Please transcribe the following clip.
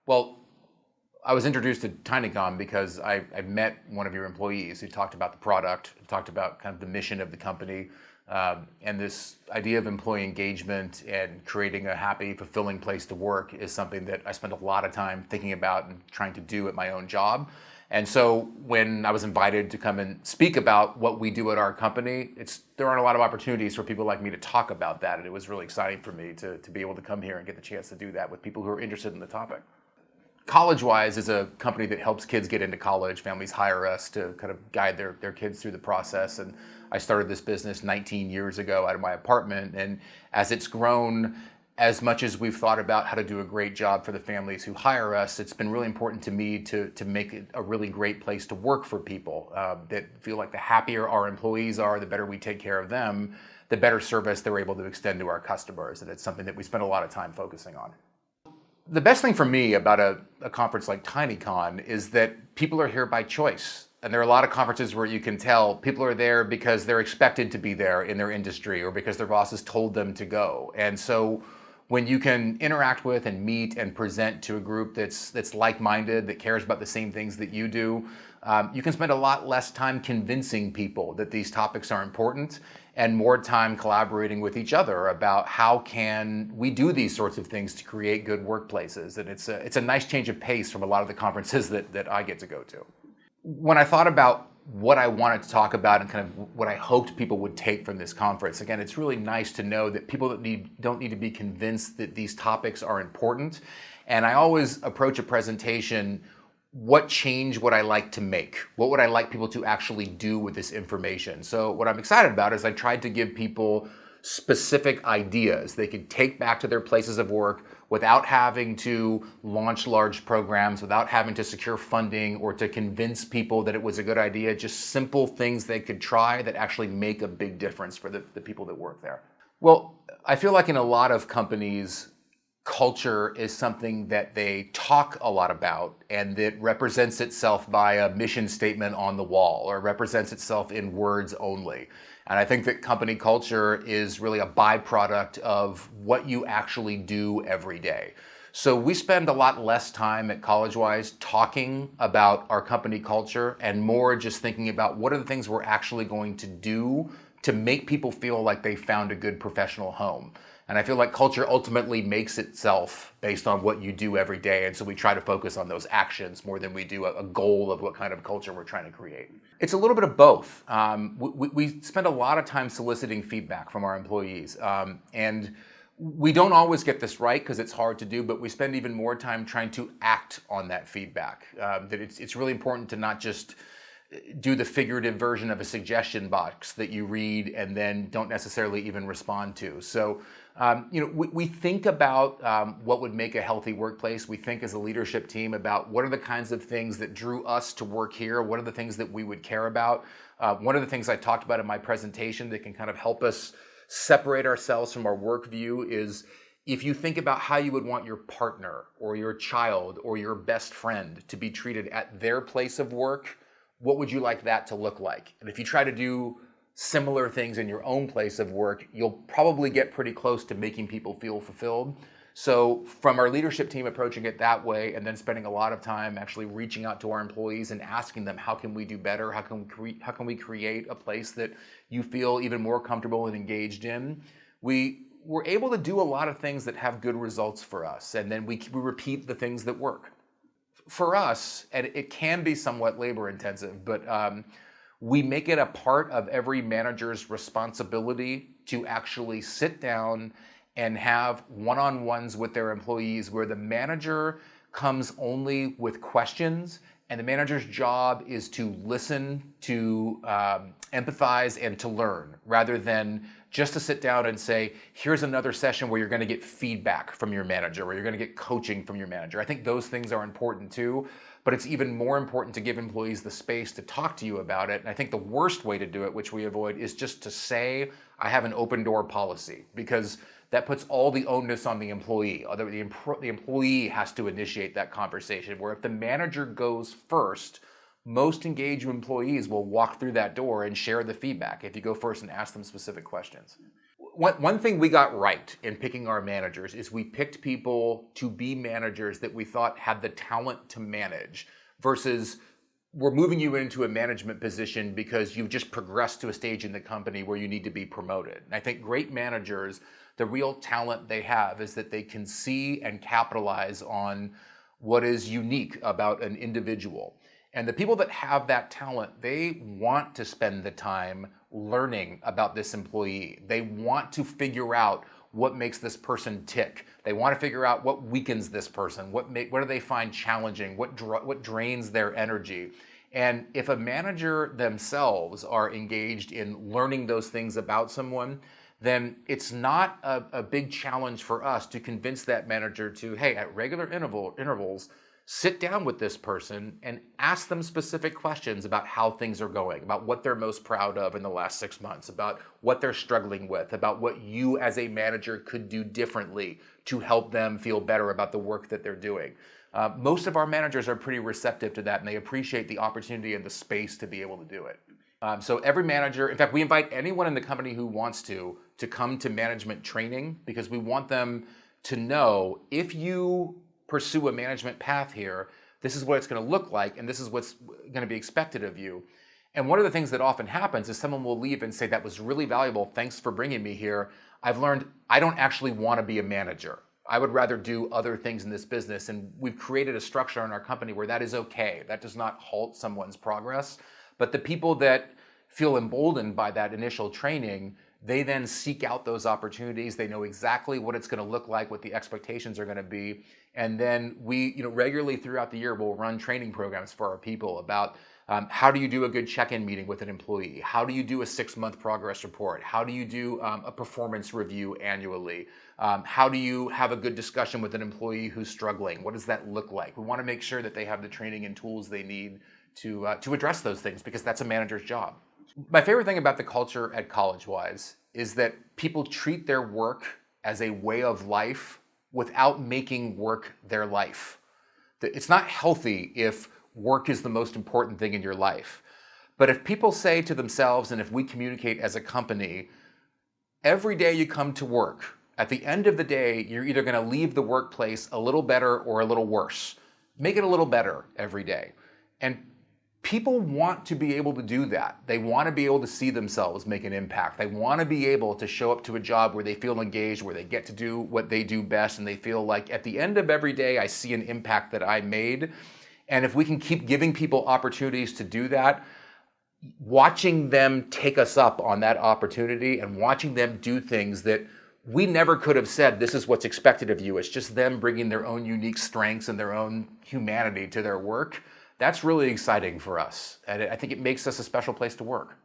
Well, I was introduced to TINYcon because I met one of your employees who talked about the product, talked about kind of the mission of the company, and this idea of employee engagement and creating a happy, fulfilling place to work is something that I spend a lot of time thinking about and trying to do at my own job. And so when I was invited to come and speak about what we do at our company, there aren't a lot of opportunities for people like me to talk about that. And it was really exciting for me to be able to come here and get the chance to do that with people who are interested in the topic. Collegewise is a company that helps kids get into college. Families hire us to kind of guide their kids through the process. And I started this business 19 years ago out of my apartment. And as it's grown, as much as we've thought about how to do a great job for the families who hire us, it's been really important to me to make it a really great place to work for people that feel like the happier our employees are, the better we take care of them, the better service they're able to extend to our customers. And it's something that we spend a lot of time focusing on. The best thing for me about a conference like TINYcon is that people are here by choice. And there are a lot of conferences where you can tell people are there because they're expected to be there in their industry or because their bosses told them to go. And so when you can interact with and meet and present to a group that's like-minded, that cares about the same things that you do, you can spend a lot less time convincing people that these topics are important and more time collaborating with each other about how can we do these sorts of things to create good workplaces. And it's a nice change of pace from a lot of the conferences that I get to go to. When I thought about what I wanted to talk about and kind of what I hoped people would take from this conference, again, it's really nice to know that people don't need to be convinced that these topics are important. And I always approach a presentation, what change would I like to make? What would I like people to actually do with this information? So what I'm excited about is I tried to give people specific ideas they could take back to their places of work without having to launch large programs, without having to secure funding or to convince people that it was a good idea, just simple things they could try that actually make a big difference for the people that work there. Well, I feel like in a lot of companies, culture is something that they talk a lot about and that represents itself by a mission statement on the wall or represents itself in words only. And I think that company culture is really a byproduct of what you actually do every day. So we spend a lot less time at Collegewise talking about our company culture and more just thinking about what are the things we're actually going to do to make people feel like they found a good professional home. And I feel like culture ultimately makes itself based on what you do every day. And so we try to focus on those actions more than we do a goal of what kind of culture we're trying to create. It's a little bit of both. We spend a lot of time soliciting feedback from our employees. And we don't always get this right because it's hard to do, but we spend even more time trying to act on that feedback. That it's really important to not just do the figurative version of a suggestion box that you read and then don't necessarily even respond to. So, we think about what would make a healthy workplace. We think as a leadership team about what are the kinds of things that drew us to work here. What are the things that we would care about? One of the things I talked about in my presentation that can kind of help us separate ourselves from our work view is if you think about how you would want your partner or your child or your best friend to be treated at their place of work, what would you like that to look like? And if you try to do similar things in your own place of work, you'll probably get pretty close to making people feel fulfilled. So from our leadership team approaching it that way and then spending a lot of time actually reaching out to our employees and asking them, how can we do better? How can we create a place that you feel even more comfortable and engaged in? We were able to do a lot of things that have good results for us. And then we repeat the things that work. For us, and it can be somewhat labor intensive, but we make it a part of every manager's responsibility to actually sit down and have one-on-ones with their employees where the manager comes only with questions and the manager's job is to listen, to empathize, and to learn rather than just to sit down and say, here's another session where you're going to get feedback from your manager, where you're going to get coaching from your manager. I think those things are important too, but it's even more important to give employees the space to talk to you about it. And I think the worst way to do it, which we avoid, is just to say, I have an open door policy, because that puts all the onus on the employee. The employee has to initiate that conversation, where if the manager goes first, most engaged employees will walk through that door and share the feedback if you go first and ask them specific questions. One thing we got right in picking our managers is we picked people to be managers that we thought had the talent to manage versus we're moving you into a management position because you've just progressed to a stage in the company where you need to be promoted. And I think great managers, the real talent they have is that they can see and capitalize on what is unique about an individual. And the people that have that talent, they want to spend the time learning about this employee. They want to figure out what makes this person tick. They want to figure out what weakens this person, what do they find challenging, what drains their energy. And if a manager themselves are engaged in learning those things about someone, then it's not a big challenge for us to convince that manager to, hey, at regular intervals, sit down with this person and ask them specific questions about how things are going, about what they're most proud of in the last 6 months, about what they're struggling with, about what you as a manager could do differently to help them feel better about the work that they're doing. Most of our managers are pretty receptive to that, and they appreciate the opportunity and the space to be able to do it. So every manager, in fact, we invite anyone in the company who wants to come to management training because we want them to know if you pursue a management path here, this is what it's going to look like, and this is what's going to be expected of you. And one of the things that often happens is someone will leave and say, that was really valuable, thanks for bringing me here. I've learned I don't actually want to be a manager. I would rather do other things in this business, and we've created a structure in our company where that is okay. That does not halt someone's progress. But the people that feel emboldened by that initial training, they then seek out those opportunities. They know exactly what it's going to look like, what the expectations are going to be. And then we, regularly throughout the year, we'll run training programs for our people about how do you do a good check-in meeting with an employee? How do you do a 6-month progress report? How do you do a performance review annually? How do you have a good discussion with an employee who's struggling? What does that look like? We want to make sure that they have the training and tools they need to address those things because that's a manager's job. My favorite thing about the culture at Collegewise is that people treat their work as a way of life without making work their life. It's not healthy if work is the most important thing in your life. But if people say to themselves, and if we communicate as a company, every day you come to work, at the end of the day, you're either going to leave the workplace a little better or a little worse. Make it a little better every day. And people want to be able to do that. They want to be able to see themselves make an impact. They want to be able to show up to a job where they feel engaged, where they get to do what they do best, and they feel like at the end of every day, I see an impact that I made. And if we can keep giving people opportunities to do that, watching them take us up on that opportunity and watching them do things that we never could have said, this is what's expected of you. It's just them bringing their own unique strengths and their own humanity to their work. That's really exciting for us. And I think it makes us a special place to work.